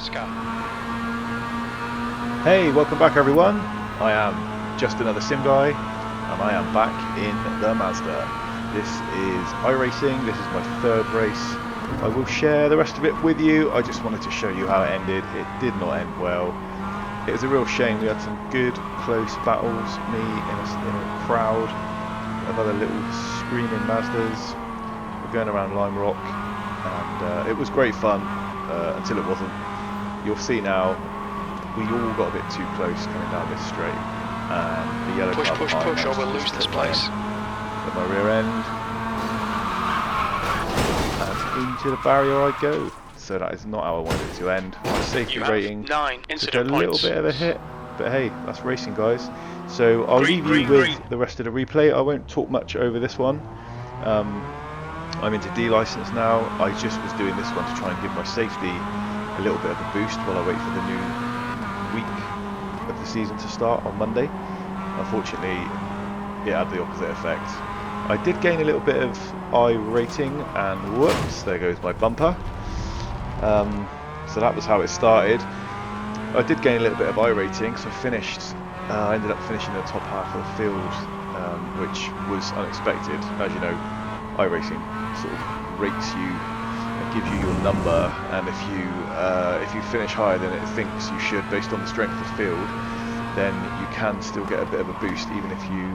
Let's go. Hey, welcome back everyone. I am just another sim guy and I am back in the Mazda. This is iRacing, this is my third race. I will share the rest of it with you. I just wanted to show you how it ended. It did not end well. It was a real shame. We had some good close battles, me in a crowd of other little screaming Mazdas. We're going around Lime Rock and it was great fun until it wasn't. You'll see now, we all got a bit too close coming down this straight and the yellow car push, or we'll lose this place. At my rear end and into the barrier I go. So that is not how I wanted it to end. My safety rating 9 took a incident little points. bit of a hit, but hey, that's racing guys. So I'll leave you with the rest of the replay. I won't talk much over this one. I'm into D license now. I just was doing this one to try and give my safety a little bit of a boost while I wait for the new week of the season to start on Monday. Unfortunately, it had the opposite effect. I did gain a little bit of iRacing and whoops, there goes my bumper. So that was how it started. I did gain a little bit of iRacing, so I ended up finishing in the top half of the field, which was unexpected. As you know, iRacing sort of rates you and gives you your number, and if you finish higher than it thinks you should based on the strength of the field, then you can still get a bit of a boost even if you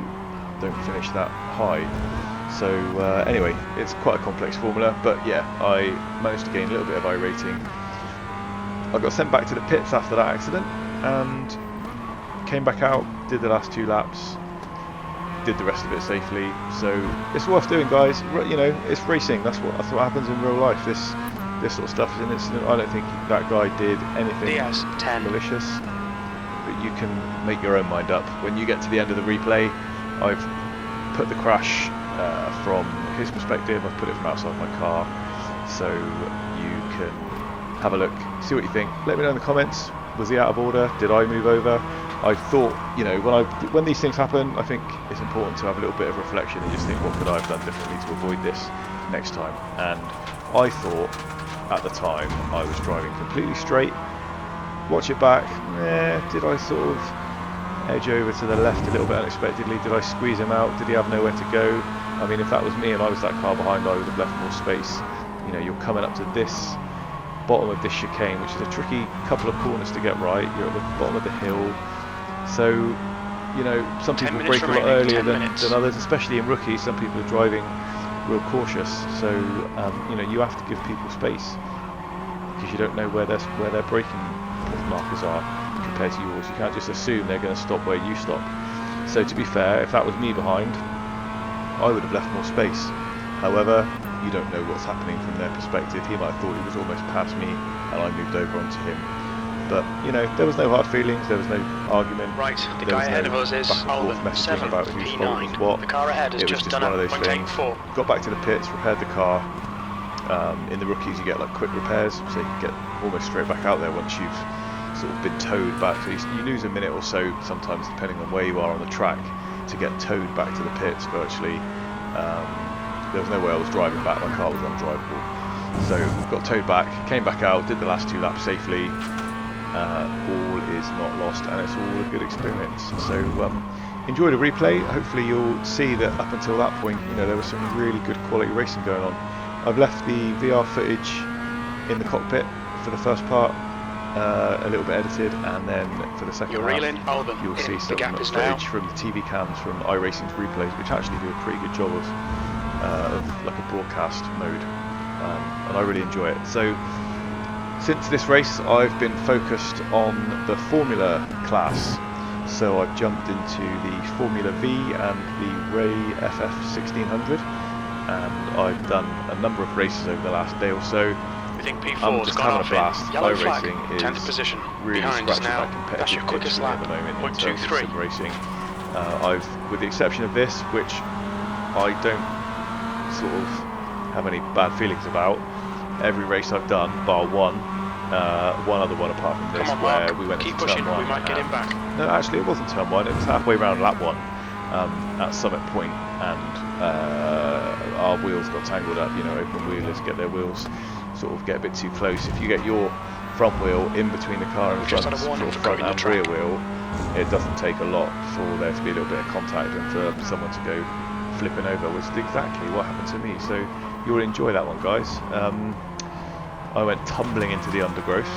don't finish that high. So anyway, it's quite a complex formula, but yeah, I managed to gain a little bit of iRating. I got sent back to the pits after that accident and came back out, did the last 2 laps, did the rest of it safely. So it's worth doing, guys. You know, it's racing. That's what happens in real life. This sort of stuff is an incident. I don't think that guy did anything malicious, but you can make your own mind up. When you get to the end of the replay, I've put the crash from his perspective. I've put it from outside my car, so you can have a look, see what you think. Let me know in the comments. Was he out of order? Did I move over? I thought, you know, when these things happen, I think it's important to have a little bit of reflection and just think, what could I have done differently to avoid this next time? And I thought at the time I was driving completely straight. Watch it back. Did I sort of edge over to the left a little bit unexpectedly? Did I squeeze him out? Did he have nowhere to go? I mean, if that was me and I was that car behind, I would have left more space. You know, you're coming up to this bottom of this chicane, which is a tricky couple of corners to get right. You're at the bottom of the hill, so you know, some people brake a lot earlier than others, especially in rookies. Some people are driving real cautious, so you know, you have to give people space because you don't know where their braking markers are compared to yours. You can't just assume they're going to stop where you stop. So to be fair, if that was me behind, I would have left more space. However, you don't know what's happening from their perspective. He might have thought he was almost past me and I moved over onto him. But, you know, there was no hard feelings, there was no argument. Right, the guy ahead of us is messaging about whose fault was what. The car ahead has just done one of those things. 0.84. Got back to the pits, repaired the car. In the rookies you get like quick repairs, so you can get almost straight back out there once you've sort of been towed back. So you lose a minute or so sometimes depending on where you are on the track to get towed back to the pits virtually. There was no way I was driving back, my car was undrivable. So got towed back, came back out, did the last 2 laps safely. All is not lost and it's all a good experience. So enjoy the replay. Hopefully you'll see that up until that point, you know, there was some really good quality racing going on. I've left the VR footage in the cockpit for the first part, a little bit edited, and then for the second half you'll see some footage from the TV cams from iRacing's replays, which actually do a pretty good job of like a broadcast mode, and I really enjoy it. So since this race I've been focused on the Formula class, so I've jumped into the Formula V and the Ray FF 1600, and I've done a number of races over the last day or so. I'm just having a blast. iRacing is really scratching my competitive itch at the moment in terms of sim racing. With the exception of this, which I don't sort of have any bad feelings about, every race I've done, bar one other one apart from this, where we went into turn 1. No, actually it wasn't turn 1, it was halfway around lap 1 at Summit Point, and our wheels got tangled up. You know, open wheelers get their wheels sort of get a bit too close. If you get your front wheel in between the car and the Just had a front, warning or for front cutting and the rear track. wheel, it doesn't take a lot for there to be a little bit of contact and for someone to go flipping over, which is exactly what happened to me. So you'll enjoy that one, guys. I went tumbling into the undergrowth,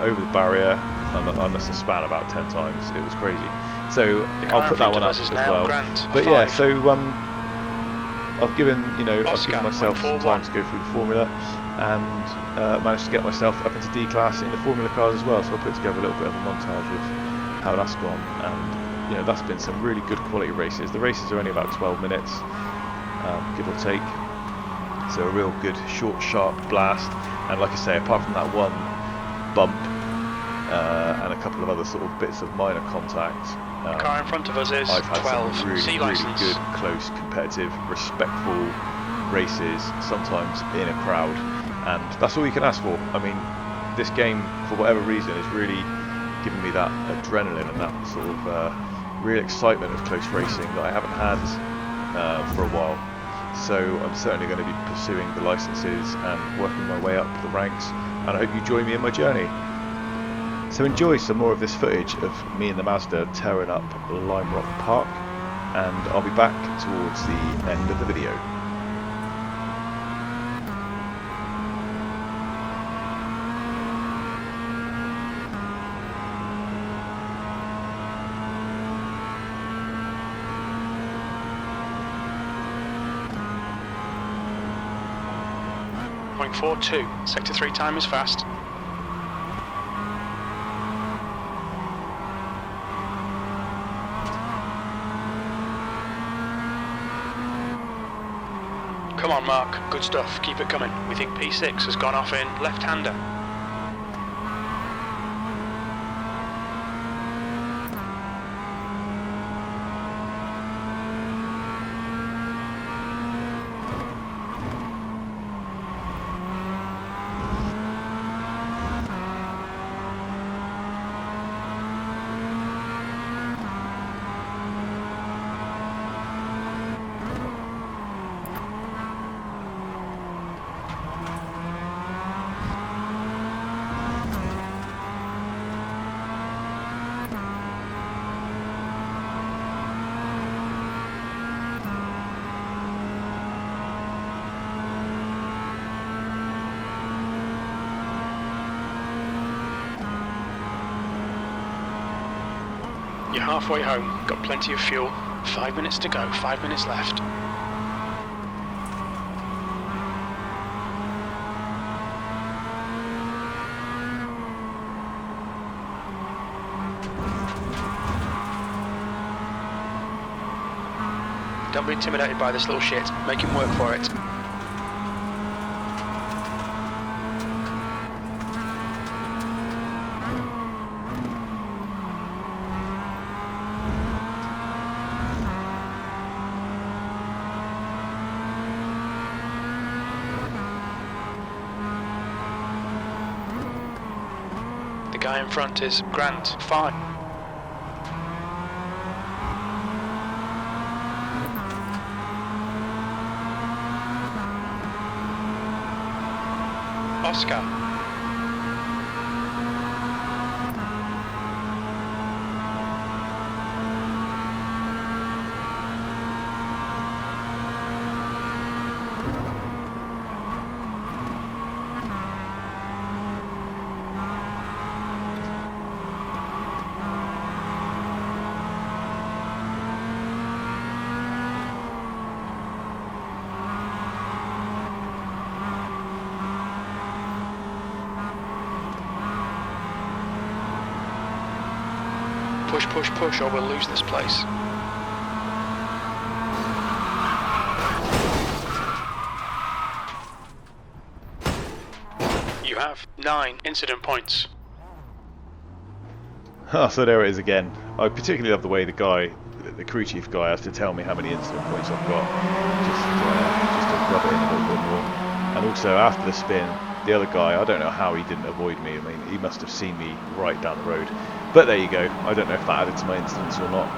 over the barrier, and I must have span about 10 times. It was crazy. So I'll put that one up as well. But yeah, so I've given myself some time to go through the formula, and managed to get myself up into D class in the formula cars as well. So I put together a little bit of a montage of how that's gone, and that's been some really good quality races. The races are only about 12 minutes, give or take. So a real good short, sharp blast. And like I say, apart from that one bump and a couple of other sort of bits of minor contact, the car in front of us is I've had 12. some really, really good, close, competitive, respectful races, sometimes in a crowd, and that's all you can ask for. I mean, this game, for whatever reason, is really giving me that adrenaline and that sort of real excitement of close racing that I haven't had for a while. So I'm certainly going to be pursuing the licenses and working my way up the ranks, and I hope you join me in my journey. So enjoy some more of this footage of me and the Mazda tearing up Lime Rock Park, and I'll be back towards the end of the video. .42, sector 3 time is fast. Come on, Mark, good stuff, keep it coming. We think P6 has gone off in left-hander. You're halfway home, got plenty of fuel, 5 minutes to go, 5 minutes left. Don't be intimidated by this little shit, make him work for it. The guy in front is Grant, fine. Oscar. Push, push, push, or we'll lose this place. You have 9 incident points. So there it is again. I particularly love the way the crew chief guy has to tell me how many incident points I've got, just to rub it in a little bit more. And also after the spin, the other guy, I don't know how he didn't avoid me. I mean, he must have seen me right down the road. But there you go. I don't know if that added to my incidents or not.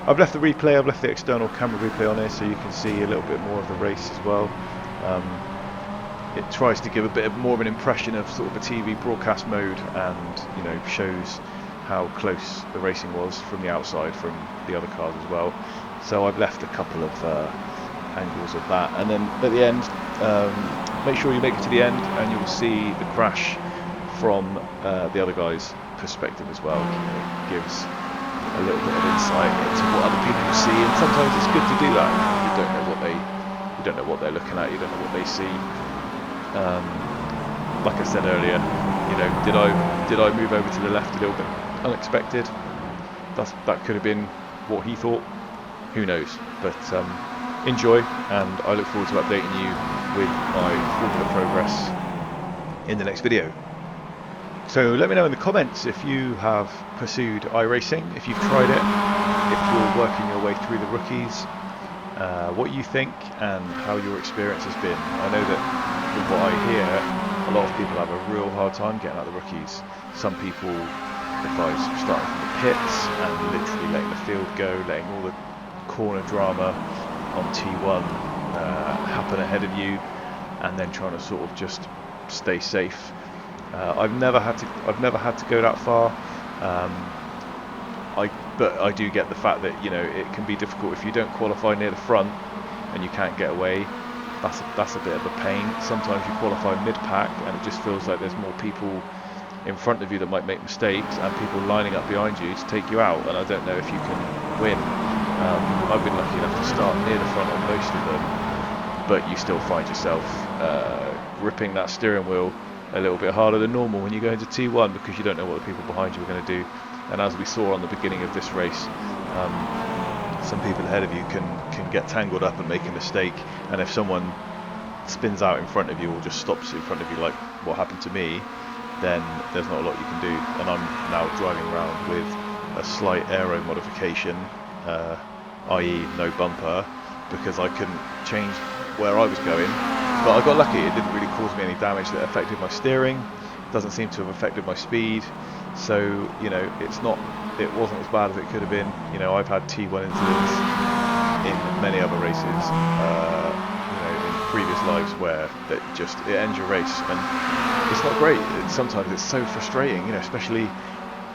I've left the replay, I've left the external camera replay on here so you can see a little bit more of the race as well. it tries to give a bit more of an impression of sort of a TV broadcast mode, and you know, shows how close the racing was from the outside from the other cars as well. So I've left a couple of angles of that, and then at the end, make sure you make it to the end and you'll see the crash from the other guy's perspective as well. It gives a little bit of insight into what other people see, and sometimes it's good to do that. You don't know what they're looking at, you don't know what they see. Like I said earlier, you know, did I move over to the left a little bit unexpected? That could have been what he thought. Who knows? But enjoy, and I look forward to updating you with my Formula progress in the next video. So let me know in the comments if you have pursued iRacing, if you've tried it, if you're working your way through the rookies, what you think and how your experience has been. I know that with what I hear, a lot of people have a real hard time getting out of the rookies. Some people advise starting from the pits and literally letting the field go, letting all the corner drama on T1 happen ahead of you, and then trying to sort of just stay safe. I've never had to go that far. But I do get the fact that, you know, it can be difficult if you don't qualify near the front and you can't get away. That's a bit of a pain. Sometimes you qualify mid-pack and it just feels like there's more people in front of you that might make mistakes and people lining up behind you to take you out, and I don't know if you can win. I've been lucky enough to start near the front on most of them, but you still find yourself gripping that steering wheel a little bit harder than normal when you go into T1, because you don't know what the people behind you are going to do. And as we saw on the beginning of this race, some people ahead of you can get tangled up and make a mistake, and if someone spins out in front of you or just stops in front of you, like what happened to me, then there's not a lot you can do. And I'm now driving around with a slight aero modification, i.e. no bumper, because I couldn't change where I was going. But I got lucky, it didn't really cause me any damage that affected my steering, doesn't seem to have affected my speed. So, you know, it wasn't as bad as it could have been. You know, I've had T1 incidents in many other races, you know, in previous lives, where it ends your race, and it's not great. Sometimes it's so frustrating, you know, especially,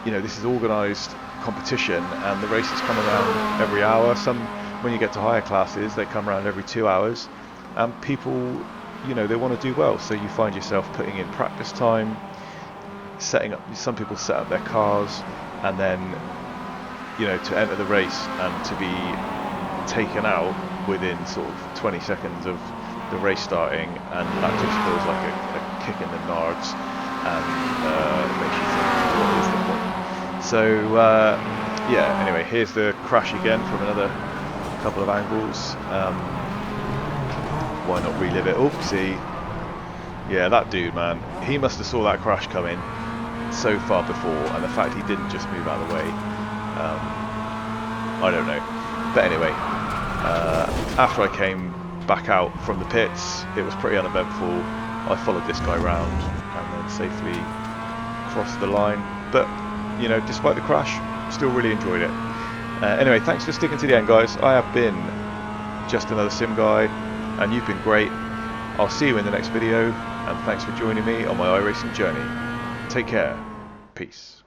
you know, this is organised competition and the races come around every hour. When you get to higher classes, they come around every 2 hours, and people, you know, they want to do well, so you find yourself putting in practice time, setting up. Some people set up their cars, and then, you know, to enter the race and to be taken out within sort of 20 seconds of the race starting, and that just feels like a kick in the nards, and it makes you think, what is the point? So yeah, anyway, here's the crash again from another couple of angles. Why not relive it? Oh, see, yeah, that dude, man, he must have saw that crash coming so far before, and the fact he didn't just move out of the way, I don't know. But anyway, after I came back out from the pits, it was pretty uneventful. I followed this guy round and then safely crossed the line. But, you know, despite the crash, still really enjoyed it. Anyway, thanks for sticking to the end, guys. I have been just another sim guy, and you've been great. I'll see you in the next video, and thanks for joining me on my iRacing journey. Take care. Peace.